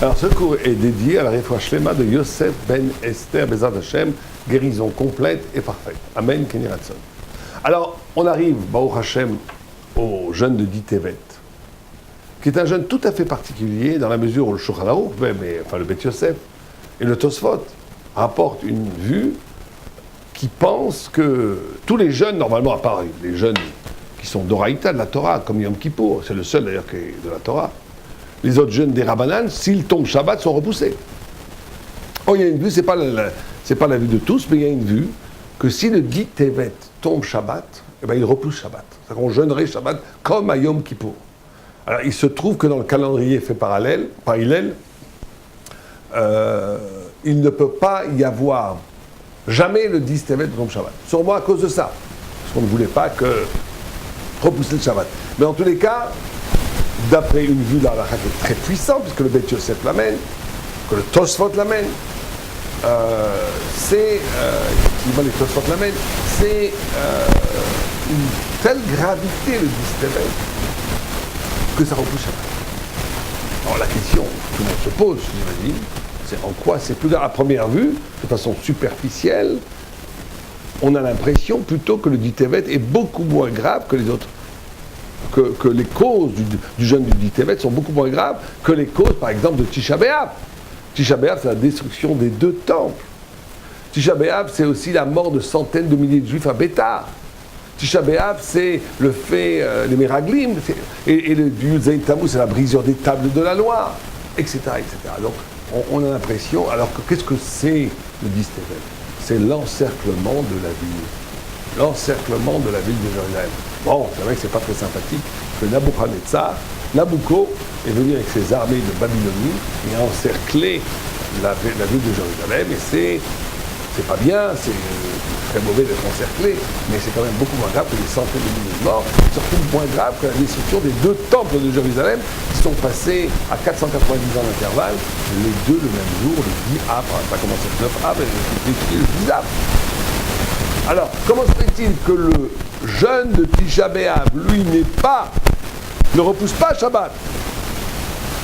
Alors, ce cours est dédié à la réfoua shlema de Yosef ben Esther Bezat Hashem, guérison complète et parfaite. Amen, Kenny Ratson. Alors, on arrive, Baruch Hashem, au jeûne de Ditevet, qui est un jeûne tout à fait particulier dans la mesure où le Shulchan Aruch, le Bet Yosef et le Tosfot rapportent une vue qui pense que tous les jeûnes, normalement, à part les jeûnes qui sont d'Oraïta, de la Torah, comme Yom Kippour, c'est le seul d'ailleurs qui est de la Torah, les autres jeûnes des Rabbanan, s'ils tombent Shabbat, sont repoussés. Oh, il y a une vue, c'est pas la vue de tous, mais il y a une vue que si le dit Tevet tombe Shabbat, eh ben, il repousse Shabbat. C'est-à-dire qu'on jeûnerait Shabbat comme à Yom Kippour. Alors, il se trouve que dans le calendrier fait par Hillel, il ne peut pas y avoir jamais le 10 Tevet tombe Shabbat. Sûrement à cause de ça. Parce qu'on ne voulait pas repousser le Shabbat. Mais en tous les cas, d'après une vue là, qui est très puissante, puisque le Bet Yosef l'amène, que le Tosfot l'amène, c'est une telle gravité le 10 Tevet que ça repousse Shabbat. Alors la question que tout le monde se pose, j'imagine, c'est en quoi c'est plus grave. À première vue, de façon superficielle, on a l'impression plutôt que le 10 Tevet est beaucoup moins grave que les autres. Que les causes du jeûne du 10 Tevet sont beaucoup moins graves que les causes, par exemple, de Tisha B'Av. Tisha B'Av, c'est la destruction des 2 temples. Tisha B'Av, c'est aussi la mort de centaines de milliers de juifs à Bétar. Tisha B'Av, c'est le fait, les Meraglim, et le Yud-Zayin Tammuz, c'est la brisure des tables de la loi, etc. etc. Donc, on a l'impression, alors que qu'est-ce que c'est le 10 Tevet? C'est l'encerclement de la ville. L'encerclement de la ville de Jérusalem. Bon, c'est vrai que c'est pas très sympathique que Nabucco est venu avec ses armées de Babylonie et a encerclé la ville de Jérusalem, et c'est pas bien, c'est très mauvais d'être encerclé, mais c'est quand même beaucoup moins grave que les centaines de milliers de morts, surtout moins grave que la destruction des 2 temples de Jérusalem qui sont passés à 490 ans d'intervalle, les 2 le même jour, le 10 Av, ça a commencé le 9 Av et le 10 Av. Alors, comment se fait-il que le jeûne de Tisha B'Av, lui, ne repousse pas Shabbat,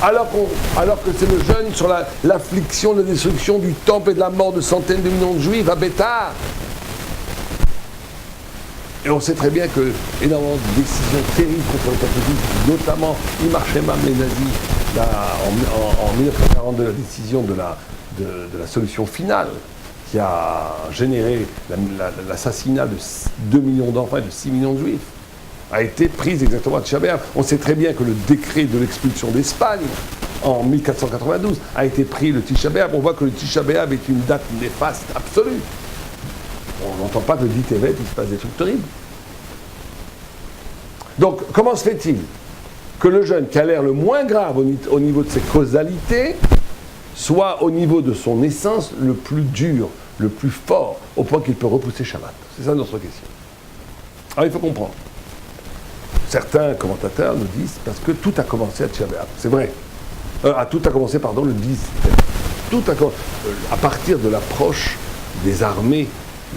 alors que c'est le jeûne sur l'affliction, la destruction du temple et de la mort de centaines de millions de juifs à Bétar. Et on sait très bien que énormément de décisions terribles contre le peuple juif, notamment Imar Shemam, les nazis, en 1942, la décision de la solution finale, qui a généré l'assassinat de 2 millions d'enfants et de 6 millions de juifs, a été prise exactement à Tisha B'Av. On sait très bien que le décret de l'expulsion d'Espagne, en 1492, a été pris le Tisha B'Av. On voit que le Tisha B'Av est une date néfaste absolue. On n'entend pas que le 10 Tevet, il se passe des trucs terribles. Donc, comment se fait-il que le jeûne qui a l'air le moins grave au niveau de ses causalités soit au niveau de son essence le plus dur, le plus fort, au point qu'il peut repousser Shabbat? C'est ça notre question. Alors il faut comprendre. Certains commentateurs nous disent parce que tout a commencé à Tisha B'Av. C'est vrai. Tout a commencé, le 10. À partir de l'approche des armées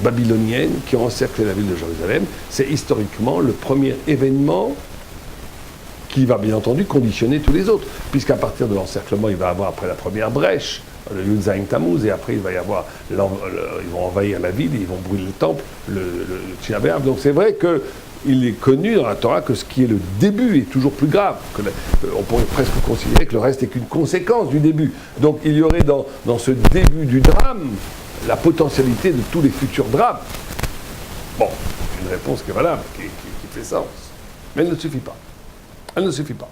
babyloniennes qui ont encerclé la ville de Jérusalem, c'est historiquement le premier événement qui va bien entendu conditionner tous les autres, puisqu'à partir de l'encerclement, il va y avoir après la première brèche, le Yud-Zayin Tammuz, et après il va y avoir, ils vont envahir la ville, ils vont brûler le temple, le Tisha B'Av. Donc c'est vrai qu'il est connu dans la Torah que ce qui est le début est toujours plus grave. On pourrait presque considérer que le reste n'est qu'une conséquence du début. Donc il y aurait dans ce début du drame la potentialité de tous les futurs drames. Bon, une réponse qui est valable, qui fait sens. Mais elle ne suffit pas. Elle ne suffit pas.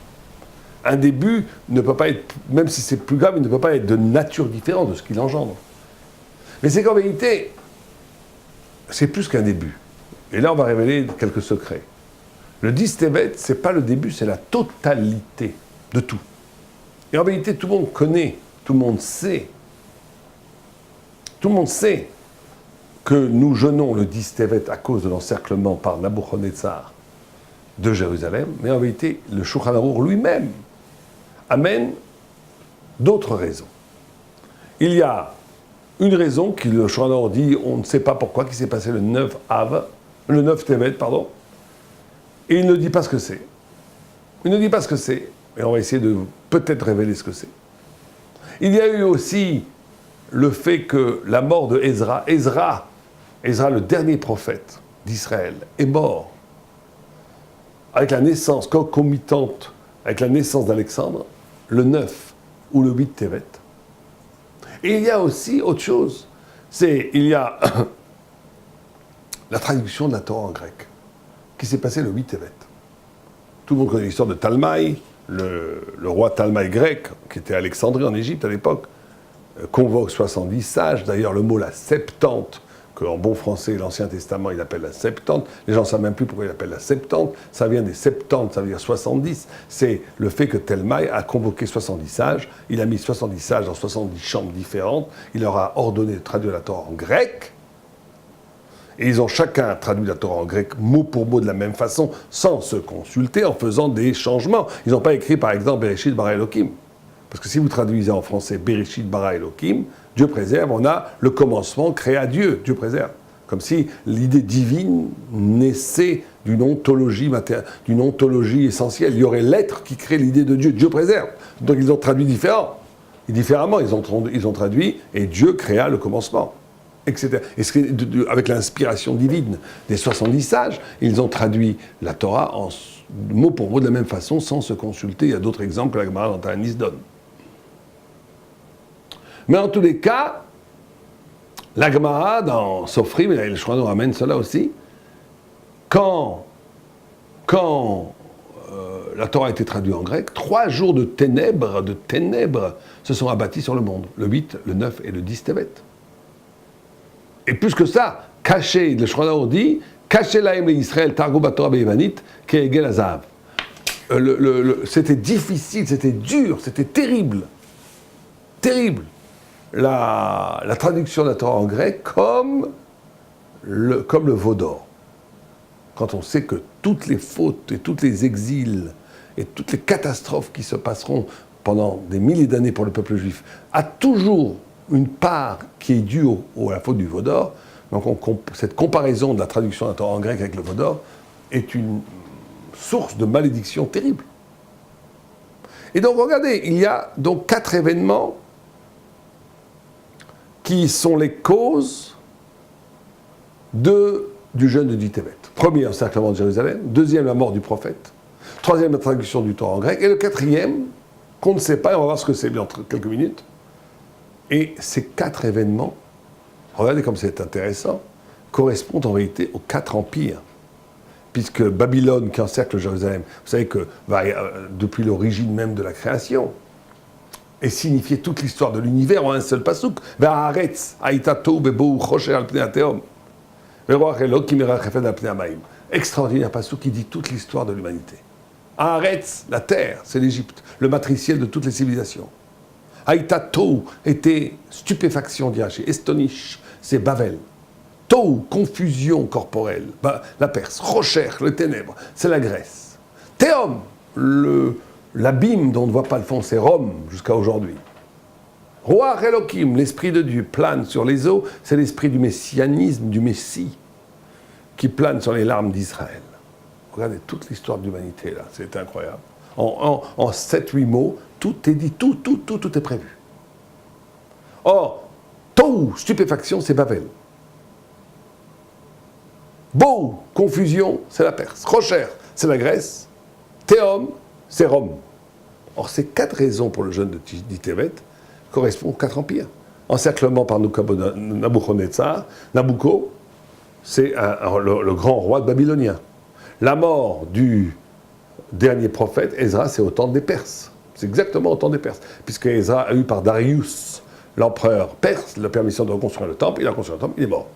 Un début ne peut pas être, même si c'est plus grave, il ne peut pas être de nature différente de ce qu'il engendre. Mais c'est qu'en vérité, c'est plus qu'un début. Et là, on va révéler quelques secrets. Le 10 Tevet, ce n'est pas le début, c'est la totalité de tout. Et en vérité, tout le monde connaît, tout le monde sait que nous jeûnons le 10 Tevet à cause de l'encerclement par Nabuchodonosor de Jérusalem, mais en vérité, le Shulchan Aruch lui-même amène d'autres raisons. Il y a une raison qui, le Shulchan Aruch dit, on ne sait pas pourquoi, qui s'est passé le 9 Tevet, et il ne dit pas ce que c'est. Il ne dit pas ce que c'est, et on va essayer de peut-être révéler ce que c'est. Il y a eu aussi le fait que la mort de Ezra, le dernier prophète d'Israël, est mort avec la naissance concomitante, avec la naissance d'Alexandre, le 9 ou le 8 Tevet. Et il y a aussi autre chose, il y a la traduction de la Torah en grec, qui s'est passée le 8 Tevet. Tout le monde connaît l'histoire de Talmaï, le roi Talmaï grec, qui était à Alexandrie en Égypte à l'époque, convoque 70 sages. D'ailleurs, le mot la Septante, qu'en bon français, l'Ancien Testament, il appelle la Septante. Les gens ne savent même plus pourquoi il appelle la Septante. Ça vient des Septantes, ça veut dire 70. C'est le fait que Talmaï a convoqué 70 sages. Il a mis 70 sages dans 70 chambres différentes. Il leur a ordonné de traduire la Torah en grec. Et ils ont chacun traduit la Torah en grec mot pour mot de la même façon, sans se consulter, en faisant des changements. Ils n'ont pas écrit, par exemple, Bereshit bara Elohim. Parce que si vous traduisez en français Bereshit bara Elohim, Dieu préserve, on a le commencement créa Dieu, Dieu préserve. Comme si l'idée divine naissait d'une ontologie essentielle. Il y aurait l'être qui crée l'idée de Dieu, Dieu préserve. Donc ils ont traduit différemment, ils ont traduit et Dieu créa le commencement. Etc. Et avec l'inspiration divine des 70 sages, ils ont traduit la Torah en mot pour mot de la même façon, sans se consulter. Il y a d'autres exemples que la Gemara dans Ta'anis donne. Mais en tous les cas, la Gemara dans Sofrim, et le Shulchan Aruch ramène cela aussi, quand la Torah a été traduite en grec, 3 jours de ténèbres se sont abattis sur le monde, le 8, le 9 et le 10 Tevet. Et plus que ça, caché, le Shulchan Aruch dit, caché lahem le Israël, targum batorah beyevanit, ke'egel hazahav. C'était difficile, c'était dur, c'était terrible. Terrible. La traduction de la Torah en grec comme le veau d'or. Quand on sait que toutes les fautes et tous les exils et toutes les catastrophes qui se passeront pendant des milliers d'années pour le peuple juif a toujours une part qui est due à la faute du veau d'or. Donc cette comparaison de la traduction de la Torah en grec avec le veau d'or est une source de malédiction terrible. Et donc regardez, il y a donc 4 événements qui sont les causes du jeûne de 10 Tevet. Premier, encerclement de Jérusalem. Deuxième, la mort du prophète. Troisième, la traduction du Torah en grec. Et le quatrième, qu'on ne sait pas, et on va voir ce que c'est dans quelques minutes. Et ces 4 événements, regardez comme c'est intéressant, correspondent en réalité aux 4 empires. Puisque Babylone, qui encercle Jérusalem, vous savez que depuis l'origine même de la création, et signifiait toute l'histoire de l'univers en un seul pasouk. Extraordinaire pasouk qui dit toute l'histoire de l'humanité. Haaretz, la terre, c'est l'Égypte, le matriciel de toutes les civilisations. Haïtatou était stupéfaction, dit Rashi. Estonish, c'est Bavel. Tou, confusion corporelle, la Perse. Rocher, le ténèbre, c'est la Grèce. Théom, l'abîme dont on ne voit pas le fond, c'est Rome jusqu'à aujourd'hui. Roi Elohim, l'esprit de Dieu, plane sur les eaux, c'est l'esprit du messianisme, du Messie, qui plane sur les larmes d'Israël. Regardez toute l'histoire de l'humanité là, c'est incroyable. En 7-8 mots, tout est dit, tout est prévu. Or, Tou, stupéfaction, c'est Babel. Bou, confusion, c'est la Perse. Rocher, c'est la Grèce. Théom, c'est Rome. Or, ces 4 raisons pour le jeûne de 10 Tevet correspondent aux 4 empires. Encerclement par Nabuchodonosor, Nabucco, c'est le grand roi babylonien. La mort du dernier prophète, Ezra, c'est au temps des Perses. C'est exactement au temps des Perses. Puisque Ezra a eu par Darius, l'empereur perse, la permission de reconstruire le temple. Il a construit le temple, il est mort.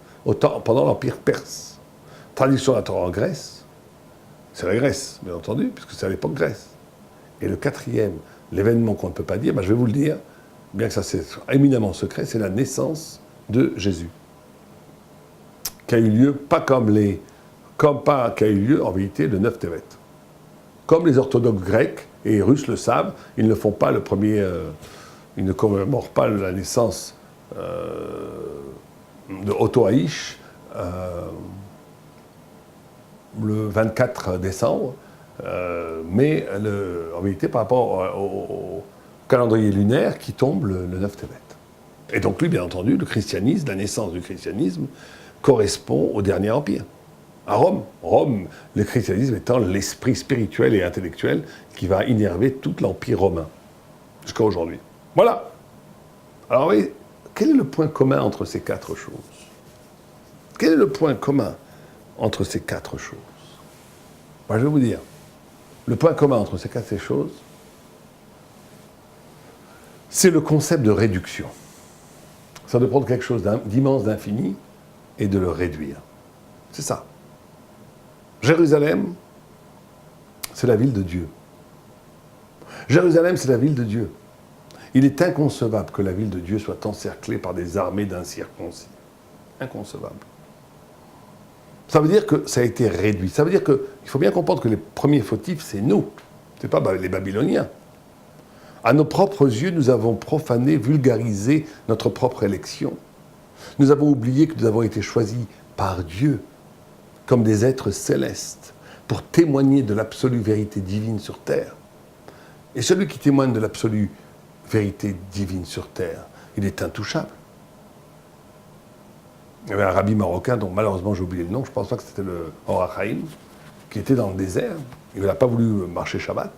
Pendant l'empire perse. Traduction de la Torah en Grèce, c'est la Grèce, bien entendu, puisque c'est à l'époque Grèce. Et le 4e, l'événement qu'on ne peut pas dire, je vais vous le dire, bien que ça c'est éminemment secret, c'est la naissance de Jésus. Qui a eu lieu, qui a eu lieu en vérité le 9 Tevet. Comme les orthodoxes grecs et russes le savent, ils ne font pas le premier, ils ne commémorent pas la naissance de Otto Haïch le 24 décembre, mais en vérité par rapport calendrier lunaire qui tombe le 9 Tévet. Et donc lui, bien entendu, le christianisme, la naissance du christianisme, correspond au dernier empire. À Rome. Rome, le christianisme étant l'esprit spirituel et intellectuel qui va innerver tout l'empire romain, jusqu'à aujourd'hui. Voilà. Alors oui, quel est le point commun entre ces quatre choses? Quel est le point commun entre ces quatre choses? Moi, je vais vous dire, le point commun entre ces quatre choses, c'est le concept de réduction. Ça de prendre quelque chose d'immense, d'infini, et de le réduire. C'est ça. Jérusalem, c'est la ville de Dieu. Jérusalem, c'est la ville de Dieu. Il est inconcevable que la ville de Dieu soit encerclée par des armées d'incirconcis. Inconcevable. Ça veut dire que ça a été réduit. Ça veut dire qu'il faut bien comprendre que les premiers fautifs, c'est nous. Ce n'est pas les Babyloniens. À nos propres yeux, nous avons profané, vulgarisé notre propre élection. Nous avons oublié que nous avons été choisis par Dieu comme des êtres célestes pour témoigner de l'absolue vérité divine sur terre. Et celui qui témoigne de l'absolue vérité divine sur terre, il est intouchable. Il y avait un rabbi marocain dont malheureusement j'ai oublié le nom, je ne pense pas que c'était le Or HaChaim, qui était dans le désert. Il n'a pas voulu marcher Shabbat,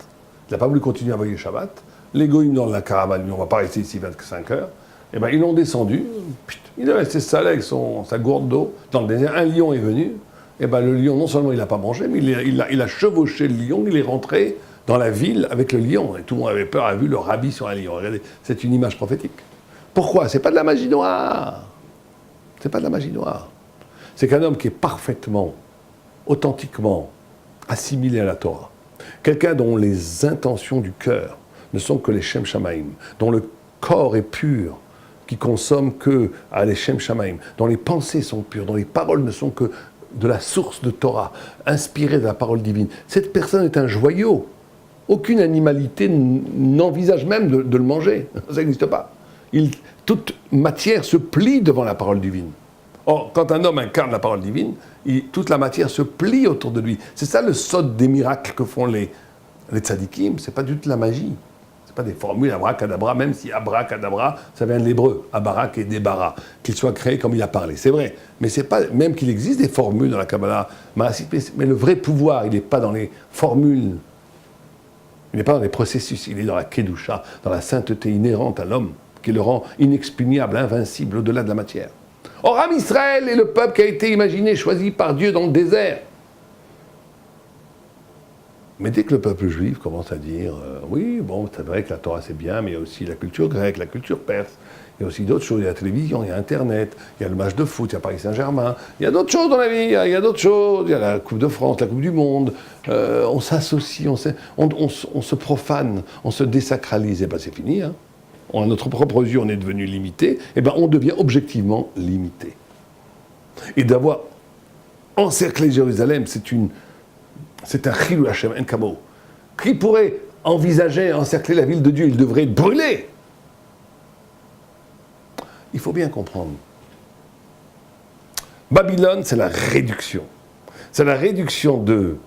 il n'a pas voulu continuer à veiller Shabbat. Les goïms dans la caravane, on ne va pas rester ici 25 heures. Et ben ils l'ont descendu, il est resté salé avec sa gourde d'eau dans le désert. Un lion est venu, et ben le lion, non seulement il n'a pas mangé, mais il a chevauché le lion, il est rentré dans la ville avec le lion. Et tout le monde avait peur, a vu le rabbi sur un lion. Regardez, c'est une image prophétique. Pourquoi? C'est pas de la magie noire. C'est pas de la magie noire. C'est qu'un homme qui est parfaitement, authentiquement assimilé à la Torah, quelqu'un dont les intentions du cœur ne sont que les Shem Shamaim, dont le corps est pur, qui consomme que à les Shem Shamaim, dont les pensées sont pures, dont les paroles ne sont que de la source de Torah, inspirée de la parole divine. Cette personne est un joyau. Aucune animalité n'envisage même de le manger. Ça n'existe pas. Toute matière se plie devant la parole divine. Or, quand un homme incarne la parole divine, toute la matière se plie autour de lui. C'est ça le sod des miracles que font les tzadikim. C'est pas du tout la magie. C'est pas des formules abracadabra, même si abracadabra, ça vient de l'hébreu, abarak et débara, qu'il soit créé comme il a parlé. C'est vrai. Mais c'est pas, même qu'il existe des formules dans la Kabbalah, mais le vrai pouvoir, il n'est pas dans les formules. Il n'est pas dans les processus, il est dans la kedusha, dans la sainteté inhérente à l'homme, qui le rend inexpugnable, invincible, au-delà de la matière. Or, Am Israël est le peuple qui a été imaginé, choisi par Dieu dans le désert. Mais dès que le peuple juif commence à dire oui, bon, c'est vrai que la Torah c'est bien, mais il y a aussi la culture grecque, la culture perse, il y a aussi d'autres choses, il y a la télévision, il y a Internet, il y a le match de foot, il y a Paris Saint-Germain, il y a d'autres choses dans la vie, il y a d'autres choses, il y a la Coupe de France, la Coupe du Monde, on s'associe, on se profane, on se désacralise, et bien c'est fini, hein. À notre propre yeux, on est devenu limité, et bien on devient objectivement limité. Et d'avoir encerclé Jérusalem, c'est un chilou Hashem en kamo. Qui pourrait envisager encercler la ville de Dieu? Il devrait être brûlé. Il faut bien comprendre. Babylone, c'est la réduction. C'est la réduction de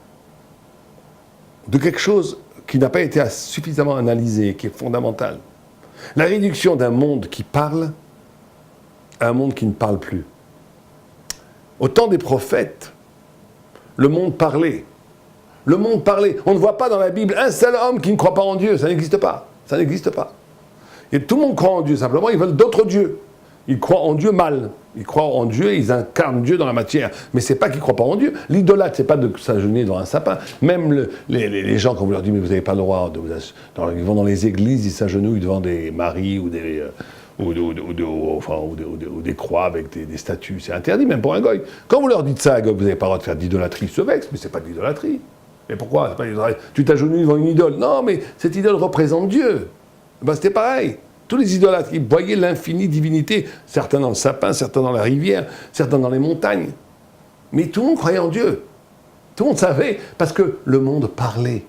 quelque chose qui n'a pas été suffisamment analysé, qui est fondamental. La réduction d'un monde qui parle à un monde qui ne parle plus. Au temps des prophètes, le monde parlait. Le monde parlait. On ne voit pas dans la Bible un seul homme qui ne croit pas en Dieu. Ça n'existe pas. Ça n'existe pas. Et tout le monde croit en Dieu. Simplement, ils veulent d'autres dieux. Ils croient en Dieu mal. Ils croient en Dieu, ils incarnent Dieu dans la matière. Mais c'est pas qu'ils croient pas en Dieu. L'idolâtre, c'est pas de s'agenouiller devant un sapin. Même les gens, quand vous leur dites, mais vous n'avez pas le droit, ils vont dans les églises, ils s'agenouillent devant des maris ou des croix avec des statues. C'est interdit, même pour un goy. Quand vous leur dites ça, vous n'avez pas le droit de faire d'idolâtrie, ils se vexent, mais c'est pas de l'idolâtrie. Mais pourquoi? Tu t'agenouilles devant une idole. Non, mais cette idole représente Dieu. Ben, c'était pareil. Tous les idolâtres, ils voyaient l'infinie divinité, certains dans le sapin, certains dans la rivière, certains dans les montagnes. Mais tout le monde croyait en Dieu. Tout le monde savait, parce que le monde parlait.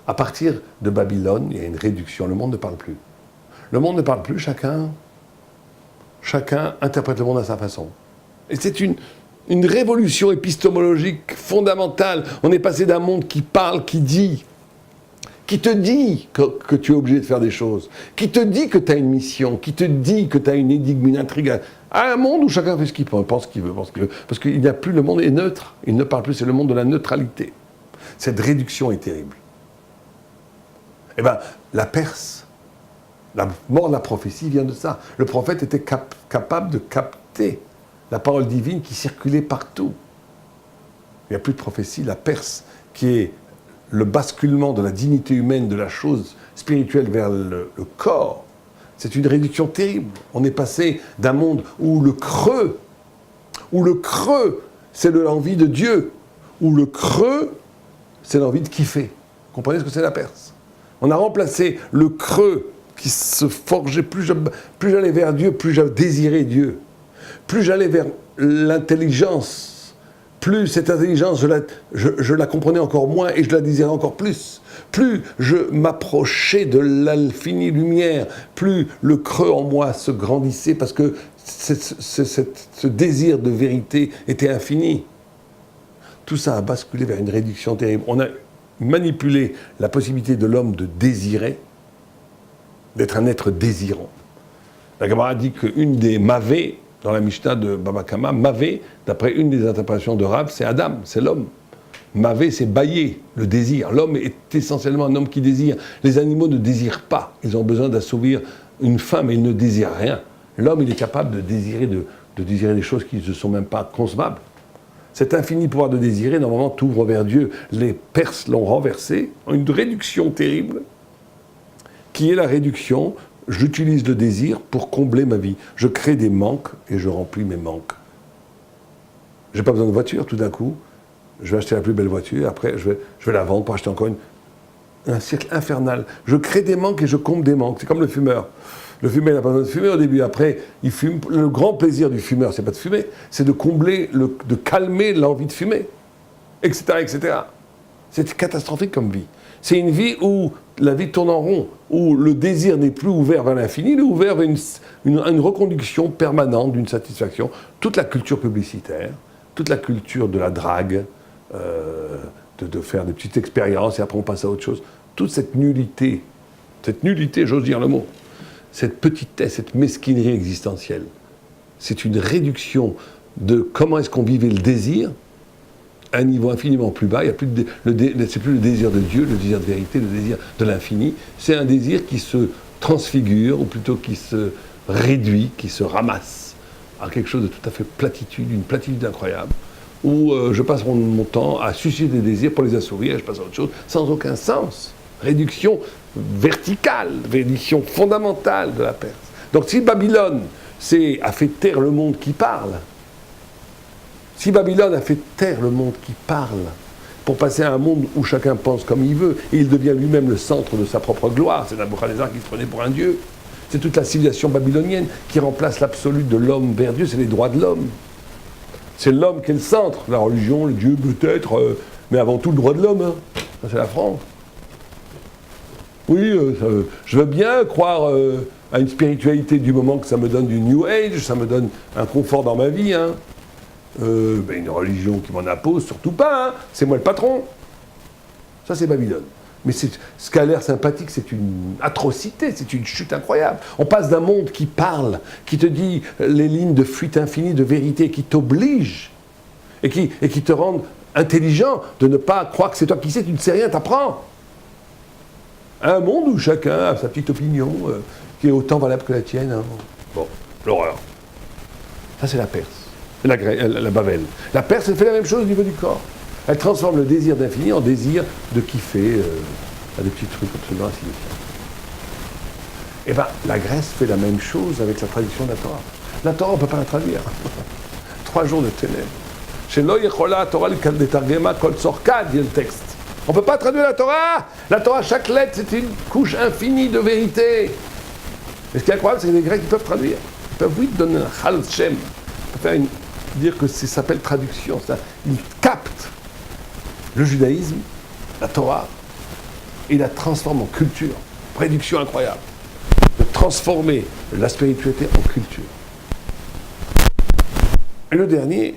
À partir de Babylone, il y a une réduction. Le monde ne parle plus. Le monde ne parle plus, chacun interprète le monde à sa façon. Et c'est une révolution épistémologique fondamentale. On est passé d'un monde qui parle, qui dit, qui te dit que tu es obligé de faire des choses, qui te dit que tu as une mission, qui te dit que tu as une énigme, une intrigue, à un monde où chacun fait ce qu'il pense qu'il veut, parce qu'il n'y a plus, le monde est neutre, il ne parle plus, c'est le monde de la neutralité. Cette réduction est terrible. Eh bien, la Perse, la mort de la prophétie vient de ça. Le prophète était capable de capter la parole divine qui circulait partout. Il n'y a plus de prophétie. La Perse, qui est le basculement de la dignité humaine, de la chose spirituelle vers le corps, c'est une réduction terrible. On est passé d'un monde où le creux, c'est l'envie de Dieu, où le creux, c'est l'envie de kiffer. Vous comprenez ce que c'est la Perse? On a remplacé le creux qui se forgeait, plus j'allais vers Dieu, plus je désirais Dieu. Plus j'allais vers l'intelligence, plus cette intelligence, je la comprenais encore moins et je la désirais encore plus. Plus je m'approchais de l'infinie lumière, plus le creux en moi se grandissait parce que ce désir de vérité était infini. Tout ça a basculé vers une réduction terrible. On a manipulé la possibilité de l'homme de désirer, d'être un être désirant. La Gemara dit qu'une des Mavé, dans la Mishnah de Baba Kama, Mavé, d'après une des interprétations de Rav, c'est Adam, c'est l'homme. Mavé, c'est bailler, le désir. L'homme est essentiellement un homme qui désire. Les animaux ne désirent pas. Ils ont besoin d'assouvir une faim, mais ils ne désirent rien. L'homme, il est capable de désirer des choses qui ne sont même pas concevables. Cet infini pouvoir de désirer, normalement, t'ouvre vers Dieu. Les Perses l'ont renversé, une réduction terrible, qui est la réduction, j'utilise le désir pour combler ma vie. Je crée des manques et je remplis mes manques. J'ai pas besoin de voiture, tout d'un coup, je vais acheter la plus belle voiture, après je vais la vendre pour acheter encore un cercle infernal. Je crée des manques et je comble des manques. C'est comme le fumeur. Le fumeur, il n'a pas besoin de fumer au début. Après, il fume. Le grand plaisir du fumeur, c'est pas de fumer, c'est de combler, de calmer l'envie de fumer, etc., etc. C'est catastrophique comme vie. C'est une vie où la vie tourne en rond, où le désir n'est plus ouvert vers l'infini, il est ouvert vers une reconduction permanente d'une satisfaction. Toute la culture publicitaire, toute la culture de la drague, de faire des petites expériences et après on passe à autre chose. Toute cette nullité, j'ose dire le mot, cette petitesse, cette mesquinerie existentielle, c'est une réduction de comment est-ce qu'on vivait le désir à un niveau infiniment plus bas. Il y a plus c'est plus le désir de Dieu, le désir de vérité, le désir de l'infini. C'est un désir qui se transfigure, ou plutôt qui se réduit, qui se ramasse à quelque chose de tout à fait platitude, une platitude incroyable, où je passe mon temps à susciter des désirs pour les assouvir, et je passe à autre chose, sans aucun sens. Réduction verticale, réduction fondamentale de la Perse. Donc si Babylone a fait taire le monde qui parle, si Babylone a fait taire le monde qui parle, pour passer à un monde où chacun pense comme il veut, et il devient lui-même le centre de sa propre gloire, c'est Nabuchodonosor qui se prenait pour un dieu, c'est toute la civilisation babylonienne qui remplace l'absolu de l'homme vers Dieu, c'est les droits de l'homme. C'est l'homme qui est le centre, la religion, le Dieu peut-être, mais avant tout le droit de l'homme, hein. Ça, c'est la France. Oui, je veux bien croire à une spiritualité du moment que ça me donne du New Age, ça me donne un confort dans ma vie, hein. Ben une religion qui m'en impose, surtout pas, hein. C'est moi le patron. Ça, c'est Babylone. Mais ce qui a l'air sympathique, c'est une atrocité, c'est une chute incroyable. On passe d'un monde qui parle, qui te dit les lignes de fuite infinie, de vérité, qui t'oblige et qui te rendent intelligent de ne pas croire que c'est toi qui sais, tu ne sais rien, t'apprends. Un monde où chacun a sa petite opinion qui est autant valable que la tienne. Hein. Bon, l'horreur. Ça, c'est la Perse, la Babel. La Perse, elle fait la même chose au niveau du corps. Elle transforme le désir d'infini en désir de kiffer à des petits trucs absolument insignifiants. Eh bien, la Grèce fait la même chose avec la traduction de la Torah. La Torah, on ne peut pas la traduire. 3 jours de ténèbres. Chez Loyechola, Torah, le Kaldetargema, Kol Sorka, dit le texte. On ne peut pas traduire la Torah. La Torah, chaque lettre, c'est une couche infinie de vérité. Et ce qui est incroyable, c'est que les Grecs, ils peuvent traduire. Ils peuvent, oui, donner un Chal Shem. Ils peuvent dire que ça s'appelle traduction. Ça, ils captent le judaïsme, la Torah, et la transforment en culture. Prédiction incroyable. De transformer la spiritualité en culture. Et le dernier,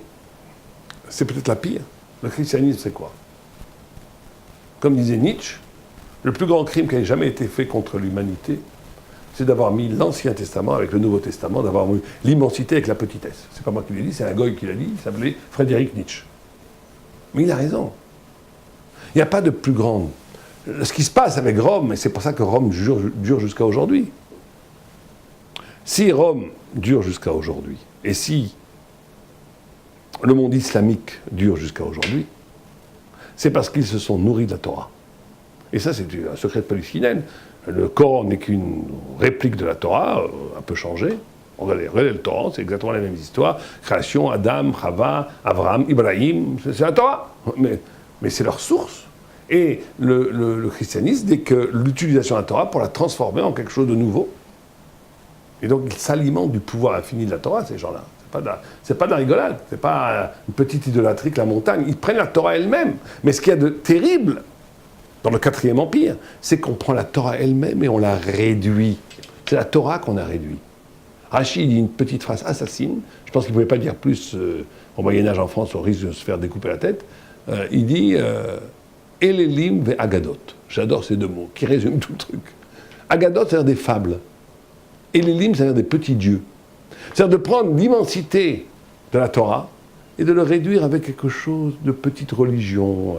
c'est peut-être la pire. Le christianisme, c'est quoi? Comme disait Nietzsche, Le plus grand crime qui ait jamais été fait contre l'humanité, c'est d'avoir mis l'Ancien Testament avec le Nouveau Testament, d'avoir mis l'immensité avec la petitesse. C'est pas moi qui l'ai dit, c'est un goy qui l'a dit, il s'appelait Friedrich Nietzsche. Mais il a raison. Il n'y a pas de plus grande. Ce qui se passe avec Rome, et c'est pour ça que Rome dure jusqu'à aujourd'hui. Si Rome dure jusqu'à aujourd'hui, et si le monde islamique dure jusqu'à aujourd'hui, c'est parce qu'ils se sont nourris de la Torah. Et ça, c'est un secret de Palestine. Le Coran n'est qu'une réplique de la Torah, un peu changée. Regardez le Coran, c'est exactement la même histoire. Création, Adam, Chava, Abraham, Ibrahim, c'est la Torah. Mais c'est leur source. Et le christianisme n'est que l'utilisation de la Torah pour la transformer en quelque chose de nouveau. Et donc, ils s'alimentent du pouvoir infini de la Torah, ces gens-là. C'est pas de la rigolade, c'est pas une petite idolâtrie que la montagne. Ils prennent la Torah elle-même. Mais ce qu'il y a de terrible dans le 4e Empire, c'est qu'on prend la Torah elle-même et on la réduit. C'est la Torah qu'on a réduit. Rachid dit une petite phrase assassine, je pense qu'il ne pouvait pas dire plus au Moyen-Âge en France, au risque de se faire découper la tête. Il dit Elelim ve Agadot. J'adore ces deux mots, qui résument tout le truc. Agadot, c'est-à-dire des fables. Elelim, c'est-à-dire des petits dieux. C'est-à-dire de prendre l'immensité de la Torah et de le réduire avec quelque chose de petite religion,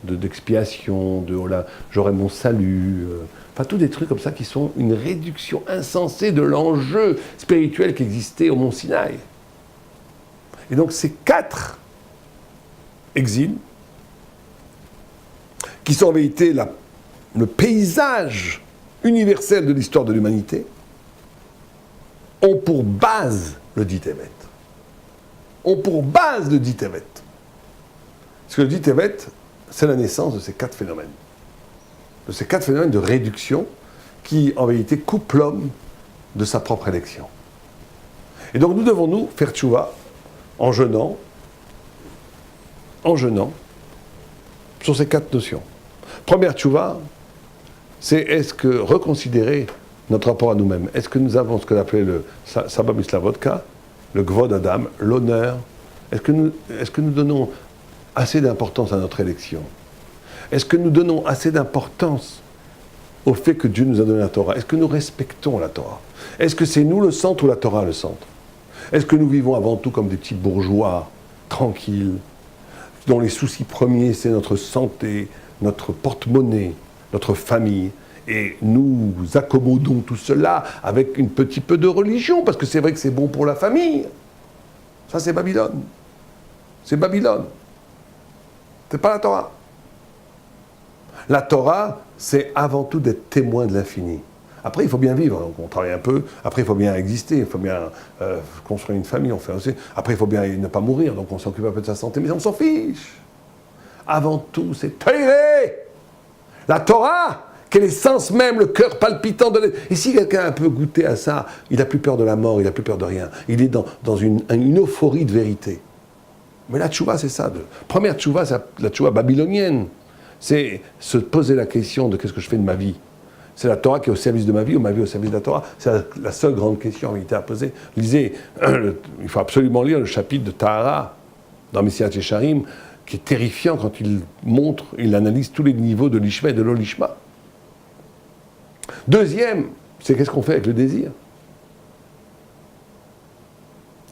d'expiation, de oh là, j'aurai mon salut, enfin tous des trucs comme ça qui sont une réduction insensée de l'enjeu spirituel qui existait au mont Sinaï. Et donc ces 4 exils, qui sont en vérité le paysage universel de l'histoire de l'humanité, ont pour base le dit Tevet. Parce que le dit Tevet, c'est la naissance de ces 4 phénomènes. De ces 4 phénomènes de réduction qui, en vérité, coupent l'homme de sa propre élection. Et donc, nous devons, nous, faire tchouva en jeûnant, sur ces 4 notions. Première tchouva, c'est est-ce que reconsidérer notre rapport à nous-mêmes. Est-ce que nous avons ce qu'on appelait le Saba Mislavodka, le Gvod Adam, l'honneur? Est-ce que nous donnons assez d'importance à notre élection? Est-ce que nous donnons assez d'importance au fait que Dieu nous a donné la Torah? Est-ce que nous respectons la Torah? Est-ce que c'est nous le centre ou la Torah le centre? Est-ce que nous vivons avant tout comme des petits bourgeois, tranquilles, dont les soucis premiers c'est notre santé, notre porte-monnaie, notre famille, et nous accommodons tout cela avec un petit peu de religion, parce que c'est vrai que c'est bon pour la famille. Ça, c'est Babylone. C'est Babylone. C'est pas la Torah. La Torah, c'est avant tout d'être témoin de l'infini. Après, il faut bien vivre, donc on travaille un peu. Après, il faut bien exister, il faut bien construire une famille, on fait aussi. Après, il faut bien ne pas mourir, donc on s'occupe un peu de sa santé, mais on s'en fiche. Avant tout, c'est Torah. La Torah, quel est l'essence même, le cœur palpitant de... Et si quelqu'un a un peu goûté à ça, il n'a plus peur de la mort, il n'a plus peur de rien. Il est dans une euphorie de vérité. Mais la tchouva, c'est ça. Première tchouva, c'est la tchouva babylonienne. C'est se poser la question de qu'est-ce que je fais de ma vie. C'est la Torah qui est au service de ma vie ou ma vie au service de la Torah. C'est la seule grande question en vérité à poser. Lisez, il faut absolument lire le chapitre de Tahara dans Messiah Yesharim, qui est terrifiant quand il analyse tous les niveaux de l'Ishma et de l'Olishma. Deuxième, c'est qu'est-ce qu'on fait avec le désir?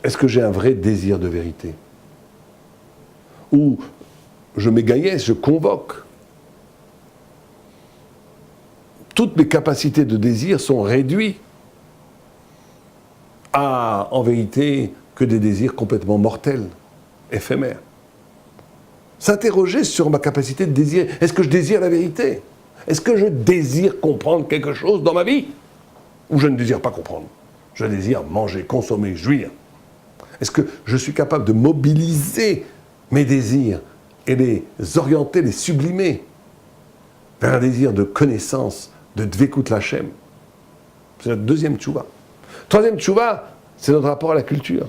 Est-ce que j'ai un vrai désir de vérité? Ou je m'égaillesse, je convoque. Toutes mes capacités de désir sont réduites à, en vérité, que des désirs complètement mortels, éphémères. S'interroger sur ma capacité de désir. Est-ce que je désire la vérité? Est-ce que je désire comprendre quelque chose dans ma vie? Ou je ne désire pas comprendre? Je désire manger, consommer, jouir. Est-ce que je suis capable de mobiliser mes désirs et les orienter, les sublimer vers un désir de connaissance, de Dvekut Lachem? C'est notre deuxième tchouva. Troisième tchouva, c'est notre rapport à la culture.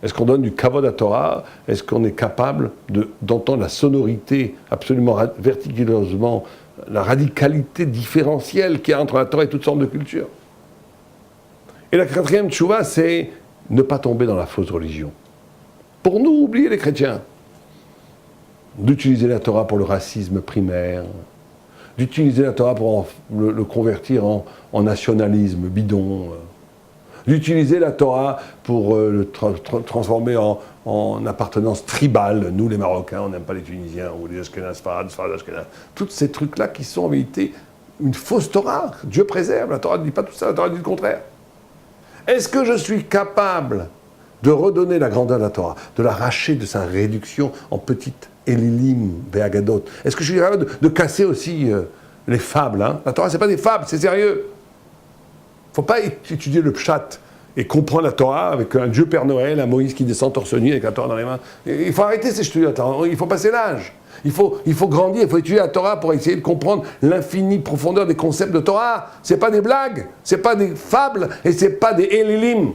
Est-ce qu'on donne du kavod à Torah? Est-ce qu'on est capable d'entendre la sonorité absolument vertigineusement, la radicalité différentielle qu'il y a entre la Torah et toutes sortes de cultures? Et la quatrième tchouva, c'est ne pas tomber dans la fausse religion. Pour nous, oublier les chrétiens. D'utiliser la Torah pour le racisme primaire, d'utiliser la Torah pour le convertir en nationalisme bidon, d'utiliser la Torah pour le transformer en appartenance tribale. Nous, les Marocains, on n'aime pas les Tunisiens, ou les Ashkénazes, Sfarad, Ashkénazes. Tous ces trucs-là qui sont en vérité une fausse Torah. Dieu préserve, la Torah ne dit pas tout ça, la Torah dit le contraire. Est-ce que je suis capable de redonner la grandeur de la Torah, de l'arracher de sa réduction en petites Elilim, Be'agadot? Est-ce que je suis capable de casser aussi les fables, hein? La Torah, c'est pas des fables, c'est sérieux. Il ne faut pas étudier le pshat et comprendre la Torah avec un Dieu Père Noël, un Moïse qui descend torse nu avec la Torah dans les mains. Il faut arrêter ces études, il faut passer l'âge. Il faut grandir, il faut étudier la Torah pour essayer de comprendre l'infinie profondeur des concepts de Torah. Ce n'est pas des blagues, ce n'est pas des fables et ce n'est pas des Elilim.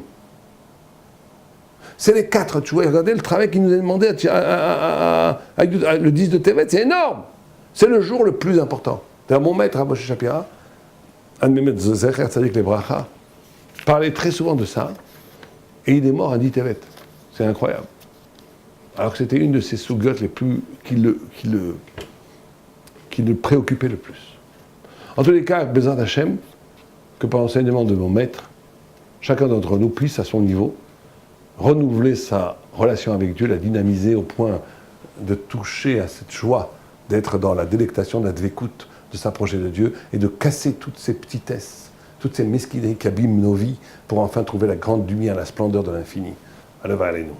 C'est les 4, tu vois, regardez le travail qu'il nous a demandé avec le 10 de Tevet, c'est énorme. C'est le jour le plus important. D'ailleurs, mon maître, Moshe Shapira, un de mes maîtres, Zecher Tzadik Lebracha, parlait très souvent de ça, et il est mort à 10 Tevet. C'est incroyable. Alors que c'était une de ses sougiotes les plus qui le préoccupait le plus. En tous les cas, Bezrat Hashem, que par l'enseignement de mon maître, chacun d'entre nous puisse à son niveau renouveler sa relation avec Dieu, la dynamiser au point de toucher à cette joie d'être dans la délectation de la dvékout, de s'approcher de Dieu et de casser toutes ces petitesses, toutes ces mesquineries qui abîment nos vies pour enfin trouver la grande lumière, la splendeur de l'infini. Alors, allez-nous.